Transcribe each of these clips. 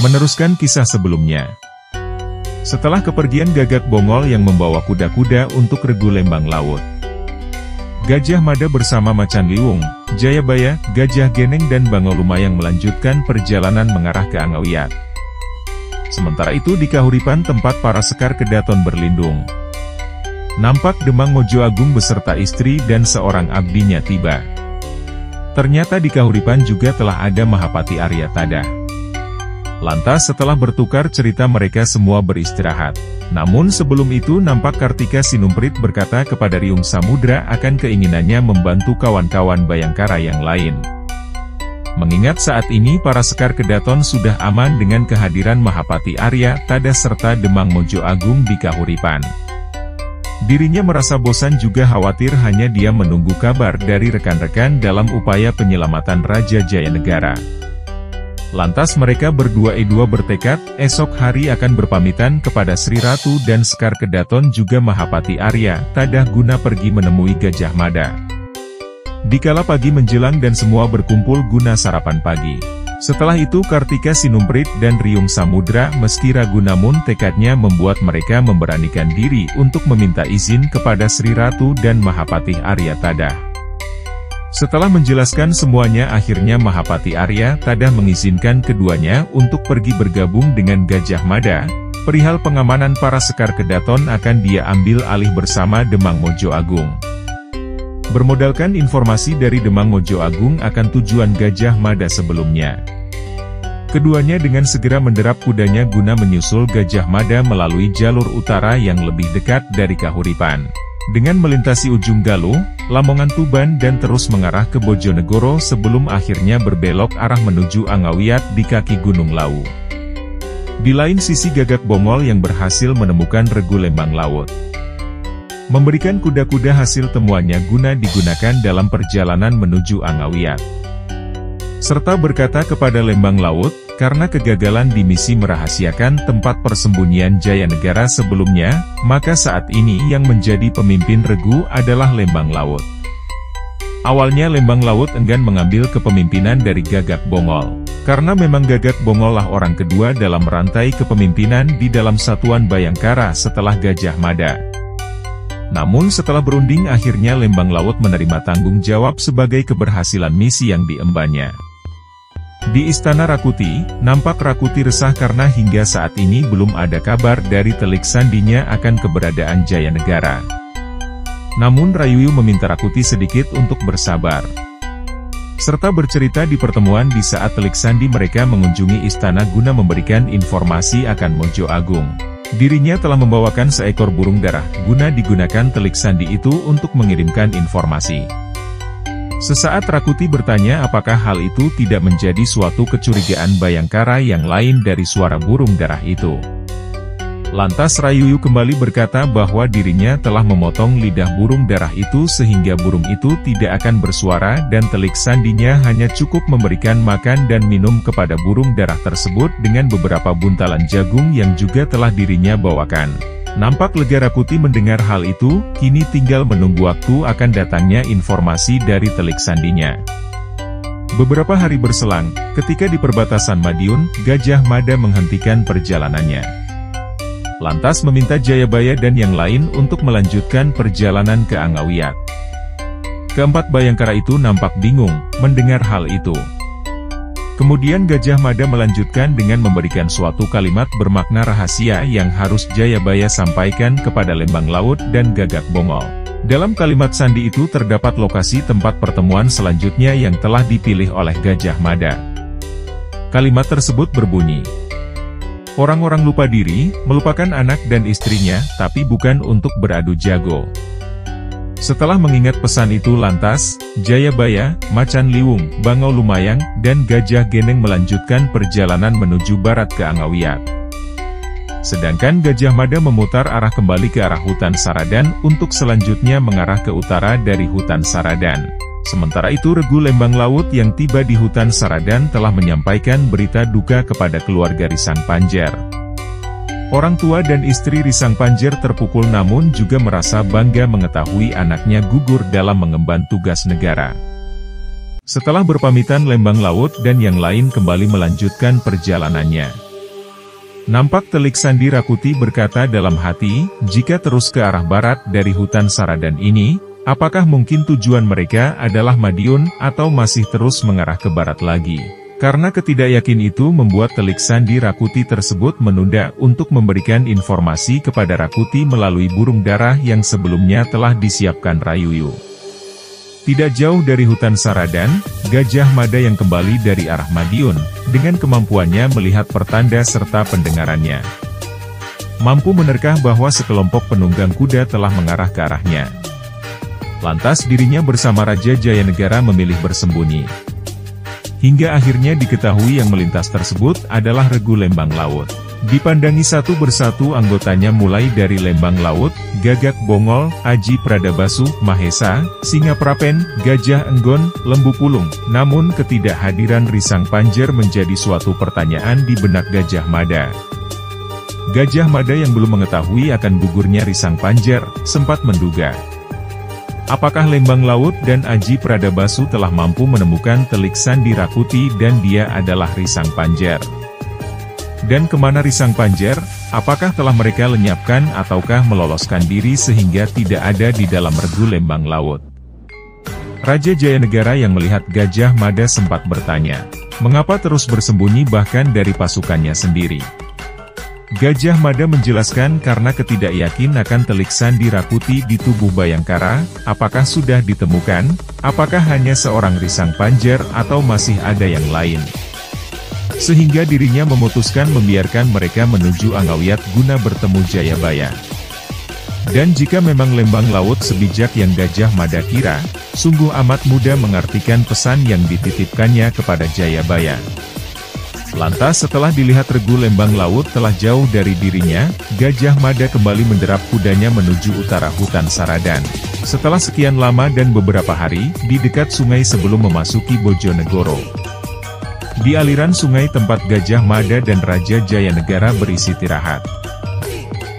Meneruskan kisah sebelumnya. Setelah kepergian Gagak Bongol yang membawa kuda-kuda untuk regu Lembang Laut, Gajah Mada bersama Macan Liwung, Jayabaya, Gajah Geneng dan Bangau Lumayang melanjutkan perjalanan mengarah ke Angawiyat. Sementara itu di Kahuripan tempat para Sekar Kedaton berlindung, nampak Demang Mojo Agung beserta istri dan seorang abdinya tiba. Ternyata di Kahuripan juga telah ada Mahapati Arya Tadah. Lantas setelah bertukar cerita mereka semua beristirahat. Namun sebelum itu nampak Kartika Sinumprit berkata kepada Riung Samudra akan keinginannya membantu kawan-kawan Bayangkara yang lain. Mengingat saat ini para Sekar Kedaton sudah aman dengan kehadiran Mahapati Arya Tadah serta Demang Mojo Agung di Kahuripan. Dirinya merasa bosan juga khawatir hanya dia menunggu kabar dari rekan-rekan dalam upaya penyelamatan Raja Jayanegara. Lantas mereka berdua bertekad, esok hari akan berpamitan kepada Sri Ratu dan Sekar Kedaton juga Mahapati Arya Tadah guna pergi menemui Gajah Mada. Dikala pagi menjelang dan semua berkumpul guna sarapan pagi. Setelah itu Kartika Sinumprit dan Riung Samudra meski ragu namun tekadnya membuat mereka memberanikan diri untuk meminta izin kepada Sri Ratu dan Mahapati Arya Tadah. Setelah menjelaskan semuanya akhirnya Mahapati Arya Tadah mengizinkan keduanya untuk pergi bergabung dengan Gajah Mada. Perihal pengamanan para Sekar Kedaton akan dia ambil alih bersama Demang Mojo Agung. Bermodalkan informasi dari Demang Mojo Agung akan tujuan Gajah Mada sebelumnya, keduanya dengan segera menderap kudanya guna menyusul Gajah Mada melalui jalur utara yang lebih dekat dari Kahuripan, dengan melintasi ujung Galuh, Lamongan Tuban dan terus mengarah ke Bojonegoro sebelum akhirnya berbelok arah menuju Angawiyat di kaki Gunung Lawu. Di lain sisi Gagak Bongol yang berhasil menemukan regu Lembang Laut, memberikan kuda-kuda hasil temuannya guna digunakan dalam perjalanan menuju Angawiyat. Serta berkata kepada Lembang Laut, karena kegagalan di misi merahasiakan tempat persembunyian Jayanegara sebelumnya, maka saat ini yang menjadi pemimpin regu adalah Lembang Laut. Awalnya Lembang Laut enggan mengambil kepemimpinan dari Gagak Bongol, karena memang Gagak Bongol lah orang kedua dalam rantai kepemimpinan di dalam Satuan Bayangkara setelah Gajah Mada. Namun setelah berunding akhirnya Lembang Laut menerima tanggung jawab sebagai keberhasilan misi yang diembannya. Di Istana Rakuti, nampak Rakuti resah karena hingga saat ini belum ada kabar dari telik sandinya akan keberadaan Jayanegara. Namun Rayuyu meminta Rakuti sedikit untuk bersabar, serta bercerita di pertemuan di saat telik sandi mereka mengunjungi istana guna memberikan informasi akan Mojo Agung. Dirinya telah membawakan seekor burung darah, guna digunakan telik sandi itu untuk mengirimkan informasi. Sesaat Rakuti bertanya apakah hal itu tidak menjadi suatu kecurigaan Bayangkara yang lain dari suara burung darah itu. Lantas Rayuyu kembali berkata bahwa dirinya telah memotong lidah burung darah itu sehingga burung itu tidak akan bersuara dan telik sandinya hanya cukup memberikan makan dan minum kepada burung darah tersebut dengan beberapa buntalan jagung yang juga telah dirinya bawakan. Nampak lega Rakuti mendengar hal itu, kini tinggal menunggu waktu akan datangnya informasi dari telik sandinya. Beberapa hari berselang, ketika di perbatasan Madiun, Gajah Mada menghentikan perjalanannya. Lantas meminta Jayabaya dan yang lain untuk melanjutkan perjalanan ke Angawiyat. Keempat Bayangkara itu nampak bingung mendengar hal itu. Kemudian Gajah Mada melanjutkan dengan memberikan suatu kalimat bermakna rahasia yang harus Jayabaya sampaikan kepada Lembang Laut dan Gagak Bongol. Dalam kalimat sandi itu terdapat lokasi tempat pertemuan selanjutnya yang telah dipilih oleh Gajah Mada. Kalimat tersebut berbunyi, orang-orang lupa diri, melupakan anak dan istrinya, tapi bukan untuk beradu jago. Setelah mengingat pesan itu lantas, Jayabaya, Macan Liwung, Bangau Lumayang, dan Gajah Geneng melanjutkan perjalanan menuju barat ke Angawiyat. Sedangkan Gajah Mada memutar arah kembali ke arah hutan Saradan untuk selanjutnya mengarah ke utara dari hutan Saradan. Sementara itu regu Lembang Laut yang tiba di hutan Saradan telah menyampaikan berita duka kepada keluarga Risang Panjer. Orang tua dan istri Risang Panjer terpukul namun juga merasa bangga mengetahui anaknya gugur dalam mengemban tugas negara. Setelah berpamitan Lembang Laut dan yang lain kembali melanjutkan perjalanannya. Nampak telik Sandi Rakuti berkata dalam hati, jika terus ke arah barat dari hutan Saradan ini, apakah mungkin tujuan mereka adalah Madiun atau masih terus mengarah ke barat lagi? Karena ketidakyakin itu membuat telik Sandi Rakuti tersebut menunda untuk memberikan informasi kepada Rakuti melalui burung darah yang sebelumnya telah disiapkan Rayuyu. Tidak jauh dari hutan Saradan, Gajah Mada yang kembali dari arah Madiun, dengan kemampuannya melihat pertanda serta pendengarannya, mampu menerka bahwa sekelompok penunggang kuda telah mengarah ke arahnya. Lantas dirinya bersama Raja Jayanegara memilih bersembunyi. Hingga akhirnya diketahui yang melintas tersebut adalah Regu Lembang Laut. Dipandangi satu persatu anggotanya mulai dari Lembang Laut, Gagak Bongol, Aji Pradabasu, Mahesa, Singa Prapen, Gajah Enggon, Lembu Pulung. Namun ketidakhadiran Risang Panjer menjadi suatu pertanyaan di benak Gajah Mada. Gajah Mada yang belum mengetahui akan gugurnya Risang Panjer, sempat menduga, apakah Lembang Laut dan Aji Pradabasu telah mampu menemukan telik Sandi Rakuti dan dia adalah Risang Panjer. Dan kemana Risang Panjer? Apakah telah mereka lenyapkan ataukah meloloskan diri sehingga tidak ada di dalam Regu Lembang Laut? Raja Jayanegara yang melihat Gajah Mada sempat bertanya, mengapa terus bersembunyi bahkan dari pasukannya sendiri? Gajah Mada menjelaskan karena ketidakyakin akan telik Sandi Rakuti di tubuh Bayangkara, apakah sudah ditemukan, apakah hanya seorang Risang Panjer atau masih ada yang lain. Sehingga dirinya memutuskan membiarkan mereka menuju Angawiyat guna bertemu Jayabaya. Dan jika memang Lembang Laut sebijak yang Gajah Mada kira, sungguh amat mudah mengartikan pesan yang dititipkannya kepada Jayabaya. Lantas setelah dilihat Regu Lembang Laut telah jauh dari dirinya, Gajah Mada kembali menderap kudanya menuju utara hutan Saradan. Setelah sekian lama dan beberapa hari, di dekat sungai sebelum memasuki Bojonegoro. Di aliran sungai tempat Gajah Mada dan Raja Jayanegara beristirahat.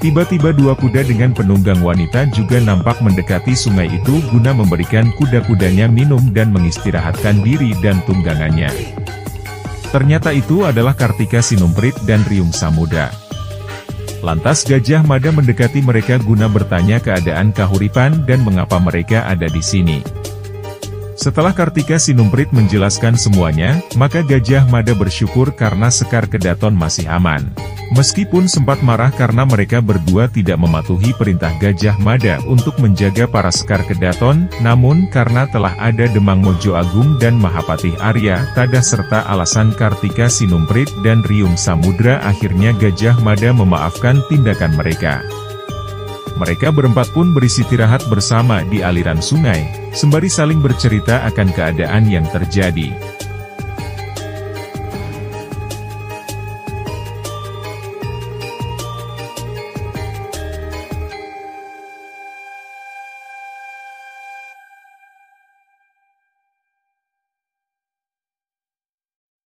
Tiba-tiba dua kuda dengan penunggang wanita juga nampak mendekati sungai itu guna memberikan kuda-kudanya minum dan mengistirahatkan diri dan tunggangannya. Ternyata itu adalah Kartika Sinumprit dan Riung Samudra. Lantas Gajah Mada mendekati mereka guna bertanya keadaan kahuripan dan mengapa mereka ada di sini. Setelah Kartika Sinumprit menjelaskan semuanya, maka Gajah Mada bersyukur karena Sekar Kedaton masih aman. Meskipun sempat marah karena mereka berdua tidak mematuhi perintah Gajah Mada untuk menjaga para Sekar Kedaton, namun karena telah ada Demang Mojo Agung dan Mahapatih Arya Tadah serta alasan Kartika Sinumprit dan Riung Samudra, akhirnya Gajah Mada memaafkan tindakan mereka. Mereka berempat pun beristirahat bersama di aliran sungai, sembari saling bercerita akan keadaan yang terjadi.